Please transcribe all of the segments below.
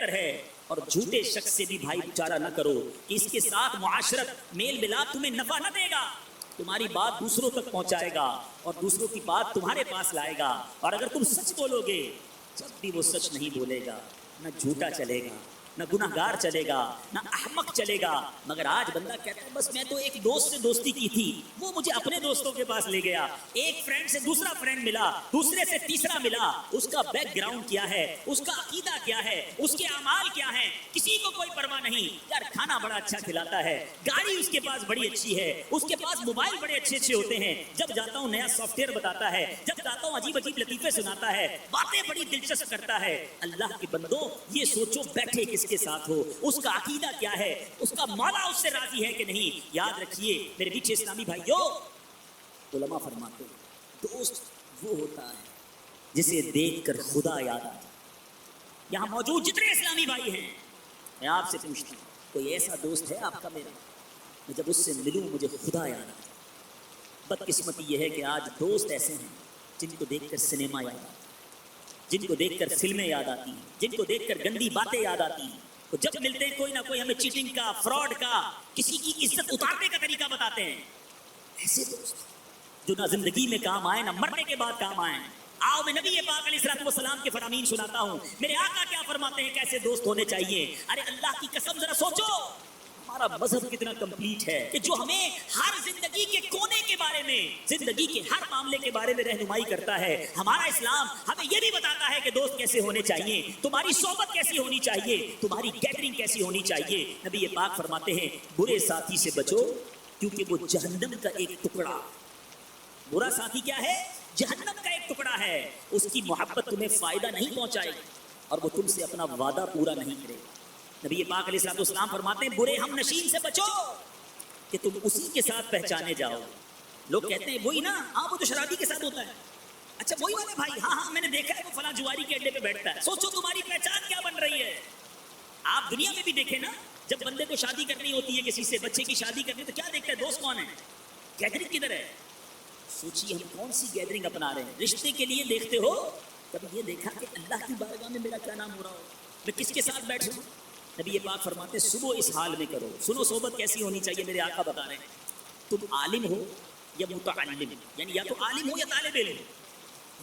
ہے اور جھوٹے شخص سے بھی بھائی چارہ نہ کرو کہ اس کے ساتھ معاشرت میل ملاپ تمہیں نفع نہ دے گا، تمہاری بات دوسروں تک پہنچائے گا اور دوسروں کی بات تمہارے پاس لائے گا، اور اگر تم سچ بولو گے جب بھی وہ سچ نہیں بولے گا، نہ جھوٹا چلے گا، نہ گناہگار چلے گا، نہ احمق چلے گا۔ مگر آج بندہ کہتا ہے بس میں تو ایک دوست سے دوستی کی تھی، وہ مجھے اپنے دوستوں کے پاس لے گیا، ایک فرینڈ سے دوسرا فرینڈ ملا، دوسرے سے تیسرا ملا، اس کا بیک گراؤنڈ کیا ہے، اس کا عقیدہ کیا ہے، اس کے اعمال کیا ہیں، کسی کو کوئی پرواہ نہیں۔ یار کھانا بڑا اچھا کھلاتا ہے، گاڑی اس کے پاس بڑی اچھی ہے، اس کے پاس موبائل بڑے اچھے اچھے ہوتے ہیں، جب جاتا ہوں نیا سافٹ ویئر بتاتا ہے، جب جاتا ہوں عجیب عجیب لطیفے سناتا ہے، باتیں بڑی دلچسپ کرتا ہے۔ اللہ کے بندو یہ سوچو بیٹھے کس کے ساتھ ہو، اس کا عقیدہ کیا ہے، اس کا مولا اس سے راضی ہے کہ نہیں۔ یاد رکھیے میرے پیچھے اسلامی بھائیوں، علماء فرماتے ہیں دوست وہ ہوتا ہے جسے دیکھ کر خدا یاد آتا ہے۔ یہاں موجود جتنے اسلامی بھائی ہیں میں آپ سے پوچھتا ہوں کوئی ایسا دوست ہے آپ کا میرا، میں جب اس سے ملوں مجھے خدا یاد آتا ہے۔ بدقسمتی یہ ہے کہ آج دوست ایسے ہیں جن کو دیکھ کر سنیما یاد آتا ہے، جن کو دیکھ کر فلمیں یاد آتی ہیں، جن کو دیکھ کر گندی باتیں یاد آتی ہیں، تو جب ملتے ہیں کوئی نہ کوئی ہمیں چیٹنگ کا، فراڈ کا، کسی کی عزت اتارنے کا طریقہ بتاتے ہیں۔ ایسے دوست جو نہ زندگی میں کام آئے نہ مرنے کے بعد کام آئے۔ آؤ میں نبی پاک علیہ الصلوۃ والسلام کے فرامین سناتا ہوں، میرے آقا کیا فرماتے ہیں کیسے دوست ہونے چاہیے۔ ارے اللہ کی قسم ذرا سوچو ہمارا مذہب کتنا کمپلیٹ ہے کہ جو ہمیں ہر زندگی کے کونے کے بارے میں، زندگی کے ہر معاملے کے بارے میں رہنمائی کرتا ہے۔ ہمارا اسلام ہمیں یہ بھی بتاتا ہے کہ دوست کیسے ہونے چاہیے، تمہاری صحبت کیسی ہونی چاہیے، تمہاری گیدرنگ کیسی ہونی چاہیے۔ نبی پاک فرماتے ہیں برے ساتھی سے بچو کیونکہ وہ جہنم کا ایک ٹکڑا، برا ساتھی کیا ہے؟ جہنم کا ایک ٹکڑا ہے، اس کی محبت تمہیں فائدہ نہیں پہنچائے گی اور وہ تم سے اپنا وعدہ پورا نہیں کرے گا۔ نبی پاک علیہ الصلوۃ والسلام فرماتے ہیں برے ہم نشین سے بچو کہ تم اسی کے ساتھ پہچانے جاؤ۔ لوگ کہتے ہیں وہی نا، ہاں وہ تو شرابی کے ساتھ ہوتا ہے، اچھا وہی والے بھائی، ہاں ہاں میں نے دیکھا ہے وہ فلاں جواری کے اڈے پہ بیٹھتا ہے۔ سوچو تمہاری پہچان کیا بن رہی ہے۔ آپ دنیا میں بھی دیکھیں نا، جب بندے کو شادی کرنی ہوتی ہے کسی سے، بچے کی شادی کرنی تو کیا دیکھتا ہے؟ دوست کون ہے، گیدرنگ کدھر ہے۔ سوچیے ہم کون سی گیدرنگ اپنا رہے ہیں۔ رشتے کے لیے دیکھتے ہو، کبھی یہ دیکھا کہ اللہ کی بارگاہ میں میرا کیا نام ہو رہا ہو، میں کس کے ساتھ بیٹھوں۔ نبی پاک فرماتے ہیں صبح اس حال میں کرو۔ سنو صحبت کیسی ہونی چاہیے، میرے آقا بتا رہے ہیں تم عالم ہو یا متعلم، یعنی یا تو عالم ہو یا طالب علم،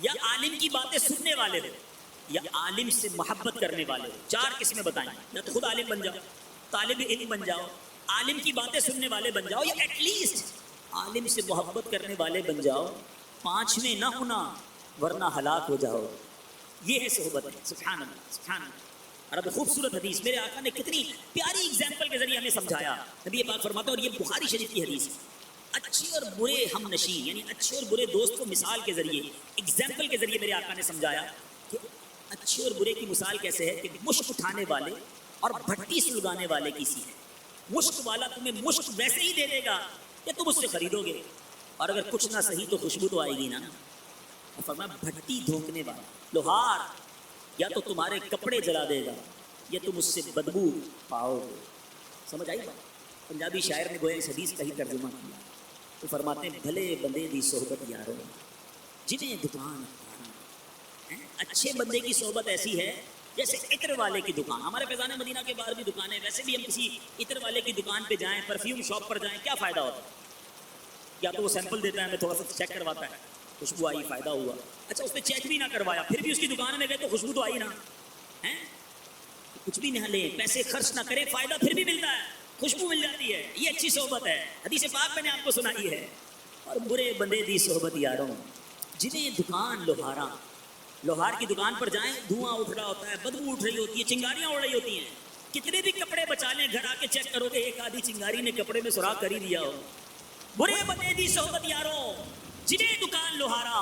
یا عالم کی باتیں سننے والے ہو یا عالم سے محبت کرنے والے ہو۔ چار قسمیں بتائیں، یا تو خود عالم بن جاؤ، طالب علم بن جاؤ، عالم کی باتیں سننے والے بن جاؤ، یا ایٹ لیسٹ عالم سے محبت کرنے والے بن جاؤ۔ پانچویں نہ ہونا ورنہ ہلاک ہو جاؤ۔ یہ ہے صحبت۔ سبحان اللہ سبحان اللہ۔ اور اب خوبصورت حدیث میرے آقا نے کتنی پیاری ایگزامپل کے ذریعے ہمیں سمجھایا۔ نبی پاک فرماتا ہے، اور یہ بخاری شریف کی حدیث ہے، اچھے اور برے ہم نشین، یعنی اچھے اور برے دوست کو مثال کے ذریعے، ایگزامپل کے ذریعے میرے آقا نے سمجھایا کہ اچھے اور برے کی مثال کیسے ہے کہ مشک اٹھانے والے اور بھٹی سلگانے والے کی سی ہے۔ مشک والا تمہیں مشک ویسے ہی دے دے گا کہ تم اس سے خریدو گے، اور اگر کچھ نہ صحیح تو خوشبو تو آئے گی نا۔ اور فرمایا بھٹی دھونکنے والا، لوہار، یا تو تمہارے کپڑے جلا دے گا یا تم اس سے بدبو پاؤ گے۔ سمجھ آئی بات؟ پنجابی شاعر نے گویا اس حدیث کا ہی ترجمہ کیا، تو فرماتے ہیں بھلے بندے دی صحبت یارو جنہیں دکان اختیار۔ اچھے بندے کی صحبت ایسی ہے جیسے عطر والے کی دکان۔ ہمارے فیضان مدینہ کے باہر بھی دکان ہے، ویسے بھی ہم کسی عطر والے کی دکان پہ جائیں، پرفیوم شاپ پر جائیں، کیا فائدہ ہوتا ہے؟ یا تو وہ سیمپل دیتا ہے، ہمیں تھوڑا سا چیک کرواتا ہے، خوشبو آئی فائدہ ہوا۔ اچھا اس نے چیک بھی نہ کروایا پھر بھی اس کی دکان میں گئے تو خوشبو تو آئی نا، کچھ بھی نہ لیں، پیسے خرچ نہ کریں، فائدہ پھر بھی ملتا ہے، خوشبو مل جاتی ہے۔ یہ اچھی صحبت ہے، حدیث پاک میں نے آپ کو سنائی ہے۔ اور برے بندے دی صحبت یاروں جنہیں دکان لوہارا، لوہار کی دکان پر جائیں، دھواں اٹھ رہا ہوتا ہے، بدبو اٹھ رہی ہوتی ہے، چنگاریاں اڑ رہی ہوتی ہیں، کتنے بھی کپڑے بچا لیں گھر آ کے چیک کرو گے ایک آدھی چنگاری نے کپڑے میں سراغ کر ہی دیا ہو۔ برے بندے دی صحبت یاروں جنہیں دکان لوہارا،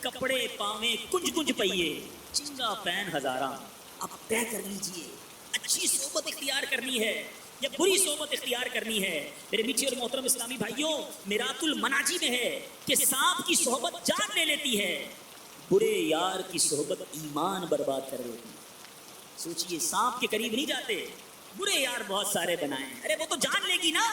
کپڑے پاویں کنج کنج پئیے، چنگا پین ہزاراں۔ اب طے کر لیجئے اچھی صحبت اختیار کرنی ہے یا بری صحبت اختیار کرنی ہے۔ میرے میٹھے اور محترم اسلامی بھائیوں، میرات المناجی میں ہے کہ سانپ کی صحبت جان لے لیتی ہے، برے یار کی صحبت ایمان برباد کر دیتی ہے۔ سوچئے سانپ کے قریب نہیں جاتے، برے یار بہت سارے بنائیں، ارے وہ تو جان لے گی نا،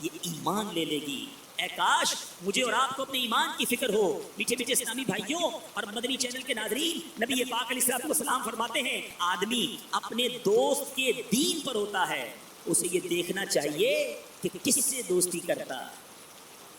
یہ ایمان لے لے گی۔ اے کاش مجھے اور آپ کو اپنے ایمان کی فکر ہو۔ میٹھے میٹھے اسلامی بھائیوں اور مدنی چینل کے ناظرین، نبی پاک علیہ الصلوۃ والسلام فرماتے ہیں آدمی اپنے دوست کے دین پر ہوتا ہے، اسے یہ دیکھنا چاہیے کہ کس سے دوستی کرتا ہے۔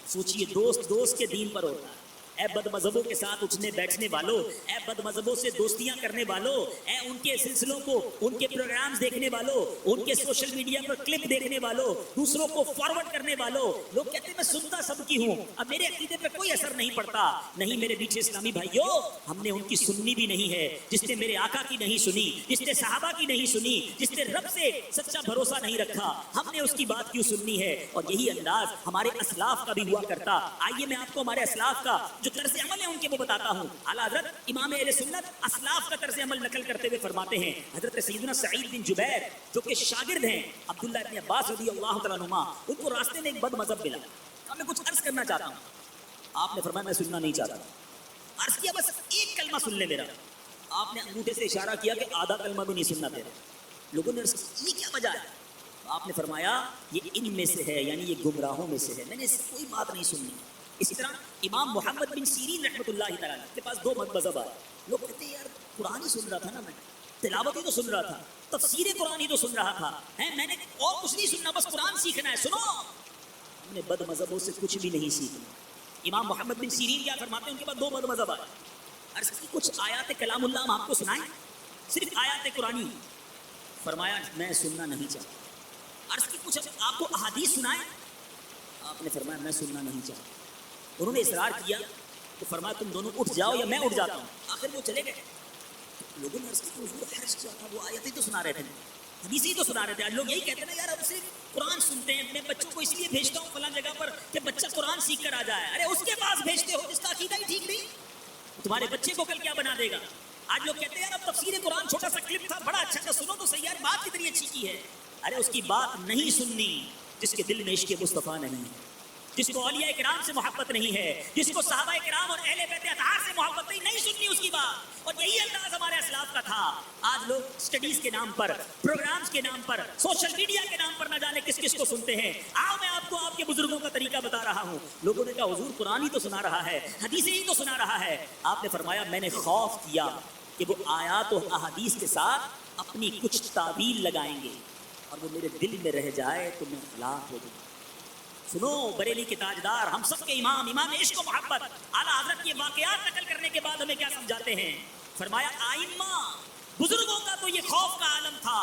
سوچئے دوست کے دین پر ہوتا ہے۔ اے بد مذہبوں کے ساتھ اٹھنے بیٹھنے والوں، اے بد مذہبوں سے دوستیاں کرنے والوں، اے ان کے سلسلوں کو، ان کے پروگرامز دیکھنے والوں، ان کے سوشل میڈیا پر کلپ دیکھنے والوں، دوسروں کو فارورڈ کرنے والوں، لوگ کہتے ہیں میں سنتا سب کی ہوں، اب میرے عقیدے پر کوئی اثر نہیں پڑتا۔ نہیں میرے میٹھے اسلامی بھائیوں، ہم نے ان کی سننی بھی نہیں ہے جس نے میرے آقا کی نہیں سنی، جس نے صحابہ کی نہیں سنی، جس نے رب سے سچا بھروسہ نہیں رکھا، ہم نے اس کی بات کیوں سننی ہے؟ اور یہی انداز ہمارے اسلاف کا بھی ہوا کرتا۔ آئیے میں آپ کو ہمارے اسلاف کا جو طرز عمل ہے ان کے وہ بتاتا ہوں۔ اعلیٰ حضرت امام اہل سنت اسلاف کا طرز عمل نقل کرتے ہوئے فرماتے ہیں، حضرت سیدنا سعید بن جبیر جو کہ شاگرد ہیں عبداللہ ابن عباس رضی اللہ تعالیٰ عنہما، ان کو راستے میں ایک بد مذہب ملا، میں کچھ عرض کرنا چاہتا ہوں۔ آپ نے فرمایا میں سننا نہیں چاہتا۔ عرض کیا بس ایک کلمہ سن لے میرا۔ آپ نے انگوٹھے سے اشارہ کیا کہ آدھا کلمہ بھی نہیں سننا تیرا۔ لوگوں نے عرض کیا یہ کیا وجہ ہے؟ آپ نے فرمایا یہ ان میں سے ہے، یعنی یہ گمراہوں میں سے ہے، میں نے اس سے کوئی بات نہیں سننی۔ اسی طرح امام محمد بن سیرین رحمۃ اللہ تعالیٰ کے پاس دو مذہب آئے، لوگ کہتے ہیں یار قرآن ہی سن رہا تھا نا، میں تلاوت ہی تو سن رہا تھا، تفسیر قرآن ہی تو سن رہا تھا، میں نے اور کچھ نہیں سننا، بس قرآن سیکھنا ہے۔ سنو، ہم نے بد مذہبوں سے کچھ بھی نہیں سیکھنا۔ امام محمد بن سیرین کیا فرماتے ہیں؟ ان کے پاس دو بد مذہب آئے، عرض کی کچھ آیات کلام اللہ ہم آپ کو سنائیں، صرف آیات قرآنی؟ فرمایا میں سننا نہیں چاہتا۔ عرض کی کچھ آپ کو احادیث سنائیں؟ آپ نے فرمایا میں سننا نہیں چاہتا۔ انہوں نے اصرار کیا تو فرمایا تم دونوں اٹھ جاؤ یا میں اٹھ جاتا ہوں۔ آخر وہ چلے گئے۔ لوگوں نے عرض کی حضور حرج کیا تھا، وہ آیتیں تو سنا رہے تھے، حدیثیں تو سنا رہے تھے۔ آج لوگ یہی کہتے ہیں نا یار اب صرف قرآن سنتے ہیں، میں بچوں کو اس لیے بھیجتا ہوں فلاں جگہ پر کہ بچہ قرآن سیکھ کر آ جائے۔ ارے اس کے پاس بھیجتے ہو جس کا عقیدہ ہی ٹھیک نہیں، تمہارے بچے کو کل کیا بنا دے گا؟ آج لوگ کہتے ہیں یار اب تفسیر قرآن چھوٹا سا کلپ تھا، بڑا اچھا تھا، سنو تو صحیح یار، بات کتنی اچھی کی ہے۔ ارے اس کی بات نہیں سننی جس کے دل میں عشق مصطفیٰ نہیں ہے، جس کو اولیاء کرام سے محبت نہیں ہے، جس کو صحابہ کرام اور اہل بیت اطہار سے محبت نہیں سننی اس کی بات۔ اور یہی انداز ہمارے اسلاف کا تھا۔ آج لوگ اسٹڈیز کے نام پر، پروگرامز کے نام پر، سوشل میڈیا کے نام پر نہ جانے کس کس کو سنتے ہیں۔ آؤ میں آپ کو آپ کے بزرگوں کا طریقہ بتا رہا ہوں۔ لوگوں نے کہا حضور قرآن ہی تو سنا رہا ہے، حدیثیں ہی تو سنا رہا ہے۔ آپ نے فرمایا میں نے خوف کیا کہ وہ آیات و احادیث کے ساتھ اپنی کچھ تعبیر لگائیں گے اور وہ میرے دل میں رہ جائے تو میں ہلاک ہو جاؤں۔ سنو بریلی کے تاجدار، ہم سب کے امام، امام عشق و محبت، اعلیٰ حضرت کے واقعات نقل کرنے کے بعد ہمیں کیا سمجھاتے ہیں؟ فرمایا آئمہ بزرگوں کا تو یہ خوف کا عالم تھا،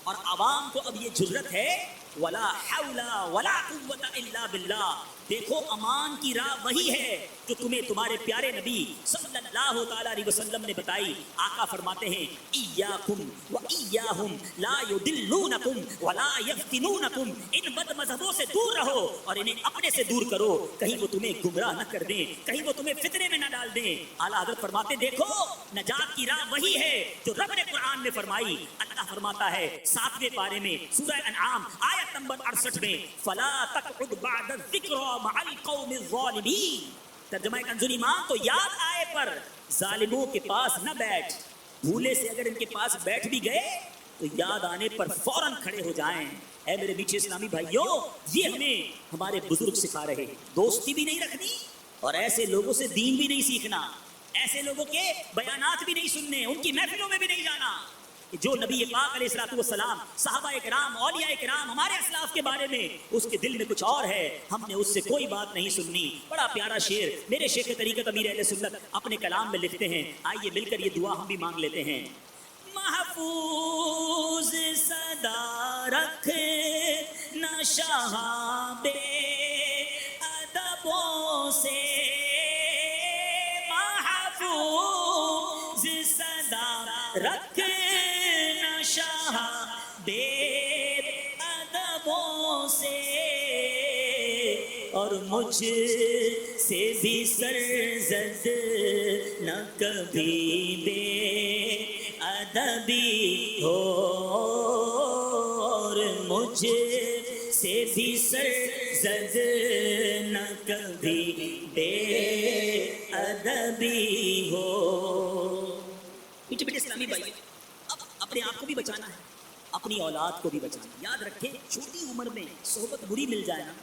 اور عوام کو اب یہ جرت ہے ولا حول ولا قوت الا باللہ۔ دیکھو امان کی راہ وہی ہے جو تمہیں تمہارے پیارے نبی صلی اللہ تعالیٰ علیہ وسلم نے بتائی۔ آقا فرماتے ہیں ایاکم و ایاہم لا یدلونکم ولا یفتنونکم، ان بد مذہبوں سے دور رہو اور انہیں اپنے سے دور کرو، کہیں وہ تمہیں گمراہ نہ کر دیں، کہیں وہ تمہیں فتنے میں نہ ڈال دیں۔ اعلیٰ حضرت فرماتے دیکھو نجات کی راہ وہی ہے جو رب نے قرآن میں فرمائی۔ اللہ فرماتا ہے 7ویں پارے میں سورہ انعام آیت نمبر 68 میں فلا تقعد بعد الذکر مع القوم الظالمین۔ ترجمہ کنز ایمان، تو یاد آئے پر ظالموں کے پاس نہ بیٹھ۔ بھولے سے اگر ان کے پاس بیٹھ بھی گئے تو یاد آنے پر فوراً کھڑے ہو جائیں۔ اے میرے میٹھے اسلامی بھائیوں، یہ ہمیں ہمارے بزرگ سکھا رہے، دوستی بھی نہیں رکھنی اور ایسے لوگوں سے دین بھی نہیں سیکھنا، ایسے لوگوں کے بیانات بھی نہیں سننے، ان کی محفلوں میں بھی نہیں جانا۔ جو نبی پاک علیہ الصلوۃ والسلام، صحابہ کرام، اولیاء کرام، ہمارے اسلاف کے بارے میں اس کے دل میں کچھ اور ہے، ہم نے اس سے کوئی بات نہیں سننی۔ بڑا پیارا شعر میرے شیخ طریقت امیر اہل سنت اپنے کلام میں لکھتے ہیں، آئیے مل کر یہ دعا ہم بھی مانگ لیتے ہیں۔ محفوظ صدا رکھنا شہاب ادبوں سے، محفوظ صدا رکھنا شہاب ادبوں سے، اور مجھ سے بھی سرزد نہ کبھی بے ادبی ہو، اور مجھ سے بھی سرزد نہ کبھی بے ادبی ہو۔ میٹھے میٹھے اسلامی بھائی، اب اپنے آپ کو بھی بچانا ہے، اپنی اولاد کو بھی بچانا ہے۔ یاد رکھیں چھوٹی عمر میں صحبت بری مل جائے نا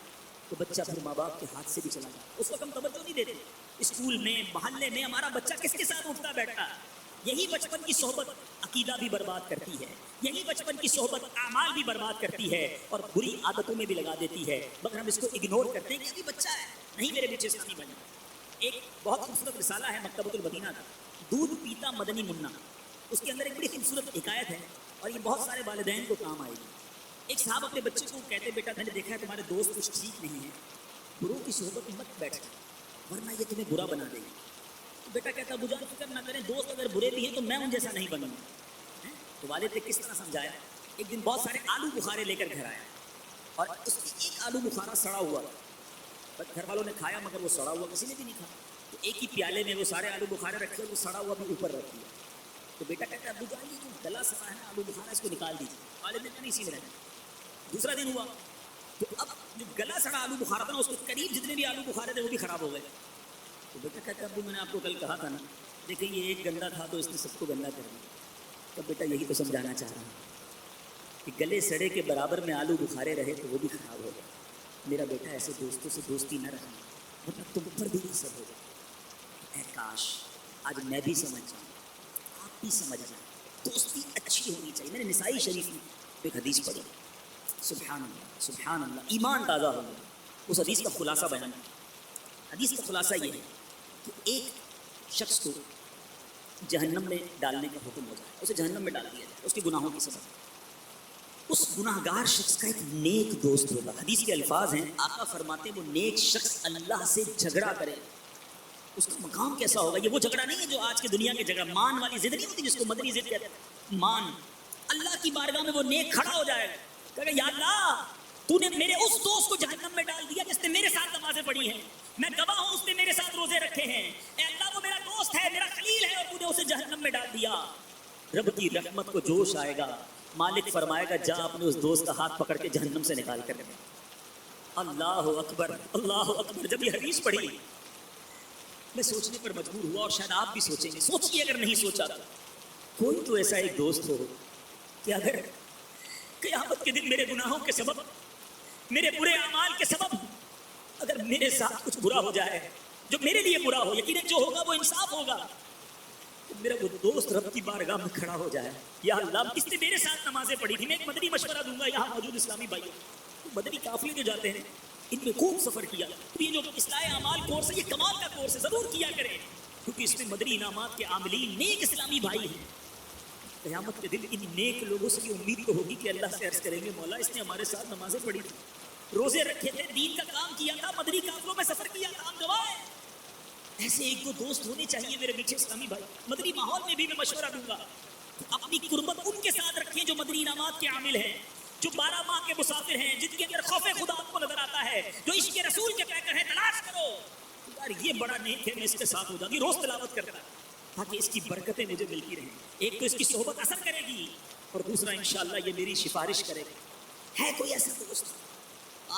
تو بچہ پھر ماں باپ کے ہاتھ سے بھی چلا جاتا. اس وقت ہم توجہ نہیں دیتے. اسکول میں محلے میں ہمارا بچہ کس کے ساتھ اٹھتا بیٹھتا. یہی بچپن کی صحبت عقیدہ بھی برباد کرتی ہے. یہی بچپن کی صحبت اعمال بھی برباد کرتی ہے اور بری عادتوں میں بھی لگا دیتی ہے. مگر ہم اس کو اگنور کرتے ہیں کہ ابھی بچہ ہے. نہیں میرے بیٹے اسلامی بنے. ایک بہت خوبصورت رسالہ ہے مکتبۃ المدینہ کا، دودھ پیتا مدنی منا. اس کے اندر ایک بڑی خوبصورت حکایت ہے اور یہ بہت سارے والدین کو کام آئے گی. ایک صاحب اپنے بچے کو کہتے بیٹا میں نے دیکھا ہے تمہارے دوست کچھ ٹھیک نہیں ہیں، بروں کی صحبت میں مت بیٹھ ورنہ یہ تمہیں برا بنا دے گی. تو بیٹا کہتا ابو جان فکر نہ کریں، دوست اگر برے بھی ہیں تو میں ان جیسا نہیں بنوں گا. تو والد نے کس طرح سمجھایا. ایک دن بہت سارے آلو بخارے لے کر گھر آیا اور اس میں ایک آلو بخارا سڑا ہوا تھا. گھر والوں نے کھایا مگر وہ سڑا ہوا کسی نے بھی نہیں کھایا. تو ایک ہی پیالے میں وہ سارے آلو بخارے رکھے اور وہ سڑا ہوا بھی اوپر رکھ دیا. تو بیٹا کہتا ہے ابو جان یہ جو گلا سڑا ہے نا آلو بخارا اس کو نکال دیجیے. والد نے کہا نہیں اسی میں رہنا. دوسرا دن ہوا تو اب جو گلا سڑا آلو بخارا تھا نا اس کے قریب جتنے بھی آلو بخارے تھے وہ بھی خراب ہو گئے. تو بیٹا کہتا ہے ابو میں نے آپ کو کل کہا تھا نا دیکھیں یہ ایک گندا تھا تو اس نے سب کو گندا کر دیا. تو بیٹا یہی تو سمجھانا چاہ رہا ہوں کہ گلے سڑے کے برابر میں آلو بخارے رہے تو وہ بھی خراب ہو گئے. میرا بیٹا ایسے دوستوں سے دوستی نہ رکھنا ورنہ تم پر بھی اثر ہو جائے. اے کاش آج میں بھی سمجھ جاؤں، آپ بھی سمجھ جائیں. دوستی اچھی ہونی چاہیے. میں نے نسائی شریف میں ایک حدیث پڑھی، سبحان اللہ سبحان اللہ، ایمان تازہ ہو گیا. اس حدیث کا خلاصہ بیان. حدیث کا خلاصہ یہ ہے کہ ایک شخص کو جہنم میں ڈالنے کا حکم ہو جائے، اسے جہنم میں ڈال دیا جائے اس کے گناہوں کی سبب. اس گناہ گار شخص کا ایک نیک دوست ہوگا. حدیث کے الفاظ ہیں، آقا فرماتے وہ نیک شخص اللہ سے جھگڑا کرے. اس کا مقام کیسا ہوگا؟ یہ وہ جھگڑا نہیں ہے جو آج کے دنیا کے جھگڑا مان والی ضد نہیں ہوتی جس کو مدنی ضد کہتے ہیں. مان اللہ کی بارگاہ میں وہ نیک کھڑا ہو جائے گا کہ یا اللہ تو نے میرے اس دوست کو جہنم میں ڈال دیا جس نے میرے ساتھ نمازیں پڑھی ہیں، میں گواہ ہوں اس نے میرے ساتھ روزے رکھے ہیں. اے اللہ وہ میرا دوست ہے، میرا خلیل ہے اور تو نے اسے جہنم میں ڈال دیا. رب کی رحمت کو جوش آئے گا. مالک فرمائے گا جا اپنے اس دوست کا ہاتھ پکڑ کے جہنم سے نکال کر دے. اللہ اکبر اللہ اکبر. جب یہ حدیث پڑھی میں سوچنے پر مجبور ہوا اور شاید آپ بھی سوچیں گے. سوچیے اگر نہیں سوچا تو کوئی تو ایسا ایک دوست ہو کہ اگر قیامت کے دن میرے گناہوں کے سبب، میرے برے اعمال کے سبب اگر میرے ساتھ کچھ برا ہو جائے جو میرے لیے برا ہو، یقیناً جو ہوگا وہ انصاف ہوگا، تو میرا وہ دوست رب کی بارگاہ میں کھڑا ہو جائے یا اللہ اس نے میرے ساتھ نمازیں پڑھی تھی. میں ایک مدنی مشورہ دوں گا یہاں موجود اسلامی بھائی، مدنی قافلے جو جاتے ہیں ان میں خوب سفر کیا. تو یہ جو اصلاح اعمال کورس ہے یہ کمال کا کورس ہے، ضرور کیا کریں کیونکہ اس میں مدنی انعامات کے عاملین نیک اسلامی بھائی ہیں. قیامت کے دن ان نیک لوگوں سے یہ امید تو ہوگی کہ اللہ سے عرض کریں گے مولا اس نے ہمارے ساتھ نمازیں پڑھی تھی، روزے رکھے تھے، دین کا کام کیا تھا، مدنی قافلوں میں سفر کیا تھا، ہم گواہ ہیں. ایسے ایک دو دوست ہونے چاہیے میرے میٹھے اسلامی بھائی. مدنی ماحول میں بھی میں مشورہ دوں گا اپنی قربت ان کے ساتھ رکھیں جو مدنی انعامات کے عامل ہیں، جو 12 ماہ کے مسافر ہیں، جن کے اندر خوف خدا آپ کو نظر آتا ہے، جو عشق رسول کے پیکر ہیں. تلاش کرو یار یہ بڑا نیک ہے، میں اس کے ساتھ ہو جاؤں گی، روز تلاوت کرتا تاکہ اس کی برکتیں مجھے ملتی رہیں. ایک تو اس کی صحبت اثر کرے گی اور دوسرا انشاءاللہ یہ میری سفارش کرے گا. ہے کوئی ایسا دوست؟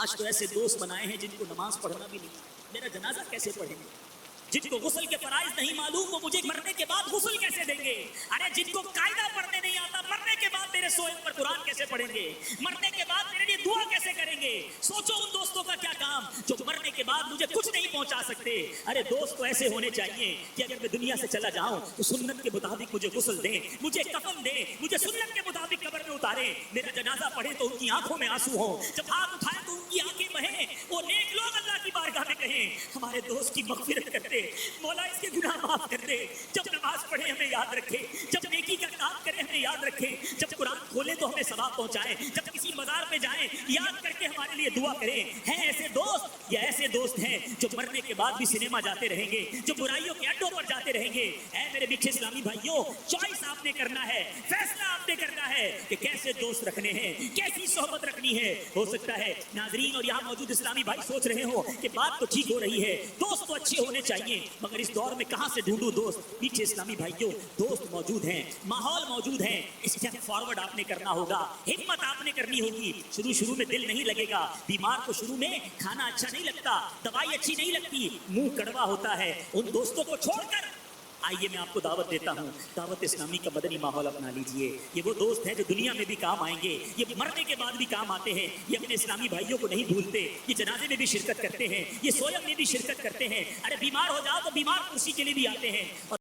آج تو ایسے دوست بنائے ہیں جن کو نماز پڑھنا بھی نہیں، میرا جنازہ کیسے پڑھیں گے؟ جن کو غسل کے فرائض نہیں معلوم وہ مجھے مرنے کے بعد غسل کیسے دیں گے؟ ارے جن کو قاعدہ پڑھنے نہیں آتا مرنے کے بعد میرے سوئے پر قرآن کیسے پڑھیں گے؟ مرنے کے بعد میرے لیے دعا کیسے کریں گے؟ سوچو ان دوستوں کا کیا کام جو مرنے کے بعد مجھے کچھ نہیں پہنچا سکتے. ارے دوست تو ایسے ہونے چاہیے کہ اگر میں دنیا سے چلا جاؤں تو سنت کے مطابق مجھے غسل دیں، مجھے کفن دیں، مجھے سنت کے مطابق قبر میں اتاریں، میرا جنازہ پڑھے تو ان کی آنکھوں میں آنسو ہوں، جب ہاتھ اٹھائے تو ان کی آنکھیں بہیں، وہ نیک لوگ اللہ کی بارگاہ میں کہیں ہمارے دوست کی مغفرت کرتے مولا اس کے گناہ معاف کر دے. جب نماز پڑھے ہمیں یاد رکھے، جب نیکی کا کام کرے ہمیں یاد رکھے، جب قرآن کھولے تو ہمیں ثواب پہنچائے، جب کسی مزار پہ جائیں یاد کر کے ہمارے لیے دعا کریں. ہیں ایسے دوست یا ایسے دوست ہیں جو مرنے کے بعد بھی سنیما جاتے رہیں گے، جو برائیوں کے اڈوں پر جاتے رہیں گے. اے میرے میٹھے اسلامی بھائیوں چوائس آپ نے کرنا ہے، فیصلہ آپ نے کرنا ہے کہ کیسے دوست رکھنے ہیں، کیسی صحبت رکھنی ہے. ہو سکتا ہے ناظرین اور یہاں موجود اسلامی بھائی سوچ رہے ہو کہ بات تو ٹھیک ہو رہی ہے، دوست تو اچھے ہونے چاہیے، مگر اس دور میں کہاں سے ڈھونڈوں دوست؟ میٹھے اسلامی بھائیوں دوست موجود ہیں، ماحول موجود ہیں. اسٹیپ فارورڈ آپ نے کرنا ہوگا، ہمت آپ نے کرنی ہوگی. شروع میں دل نہیں لگے گا. بیمار کو شروع میں کھانا اچھا نہیں لگتا، دوائی اچھی نہیں لگتی، منہ کڑوا ہوتا ہے. ان دوستوں کو چھوڑ کر آئیے میں آپ کو دعوت دیتا ہوں، دعوت اسلامی کا مدنی ماحول اپنا لیجئے۔ یہ وہ دوست ہیں جو دنیا میں بھی کام آئیں گے، یہ مرنے کے بعد بھی کام آتے ہیں، یہ اپنے اسلامی بھائیوں کو نہیں بھولتے، یہ جنازے میں بھی شرکت کرتے ہیں، یہ سویم میں بھی شرکت کرتے ہیں، ارے بیمار ہو جاؤ تو بیمار کرسی کے لیے بھی آتے ہیں۔